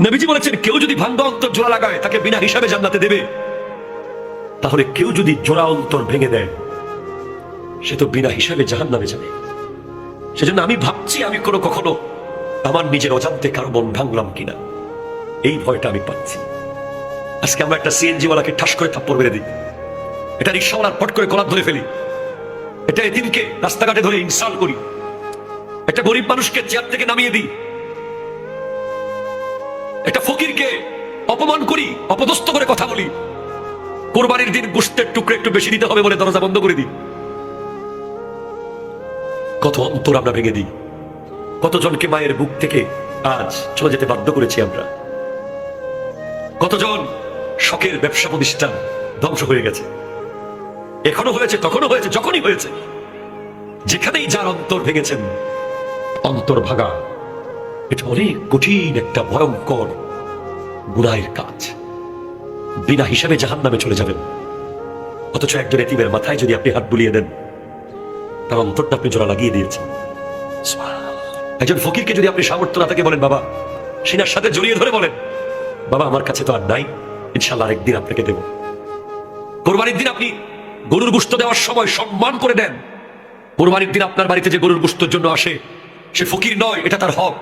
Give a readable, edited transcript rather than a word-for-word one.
নবীজি বলেছেন, কেউ যদি ভাঙ্গা অন্তর জোড়া লাগায় তাকে বিনা হিসাবে জান্নাতে দেবে। তাহলে কেউ যদি জোড়া অন্তর ভেঙে দেয় সে তো বিনা হিসাবে জাহান্নামে যাবে। সেজন্য আমি ভাবছি আমি কখনো আমার নিজের অজান্তে কারো মন ভাঙলাম কিনা, এই ভয়টা আমি পাচ্ছি। আজকে আমরা একটা সিএনজি ওয়ালাকে ঠাস করে থাপ্পড় মেরে দিই, এটা রিক্সাওয়ালার পট করে কলার ধরে ফেলি, এটা এদিনকে রাস্তাঘাটে ধরে ইনসাল্ট করি, একটা গরিব মানুষকে চেয়ার থেকে নামিয়ে দিই, একটা ফকিরকে অপমান করি, অপদস্থ করে কথা বলি, কোরবানির দিন গোশতের টুকরো একটু বেশি দিতে হবে বলে দরজা বন্ধ করে দিই। কত অন্তর আমরা ভেঙে দিই, কতজনকে মায়ের বুক থেকে আজ চলে যেতে বাধ্য করেছি আমরা, কতজন শখের ব্যবসা প্রতিষ্ঠান ধ্বংস হয়ে গেছে। এখনো হয়েছে, তখনও হয়েছে, যখনই হয়েছে। যেখানেই যার অন্তর ভেঙেছেন, অন্তর ভাঙা এটা অনেক কঠিন একটা ভয়ঙ্কর গুনাহের কাজ। বিনা হিসাবে জাহান্নামে চলে যাবেন। অথচ একজন এতিমের মাথায় যদি আপনি হাত বুলিয়ে দেন, তার অন্তরটা আপনি জোড়া লাগিয়ে দিয়েছেন। একজন ফকিরকে যদি আপনি সামর্থ্য না থাকে বলেন বাবা, সিনার সাথে জড়িয়ে ধরে বলেন, বাবা আমার কাছে তো আর নাই, ইনশাল্লাহ আরেকদিন আপনাকে দেব। কোরবানির দিন আপনি গরুর গোশত দেওয়ার সময় সম্মান করে দেন। কোরবানির দিন আপনার বাড়িতে যে গরুর গোশতের জন্য আসে সে ফকির নয়, এটা তার হক।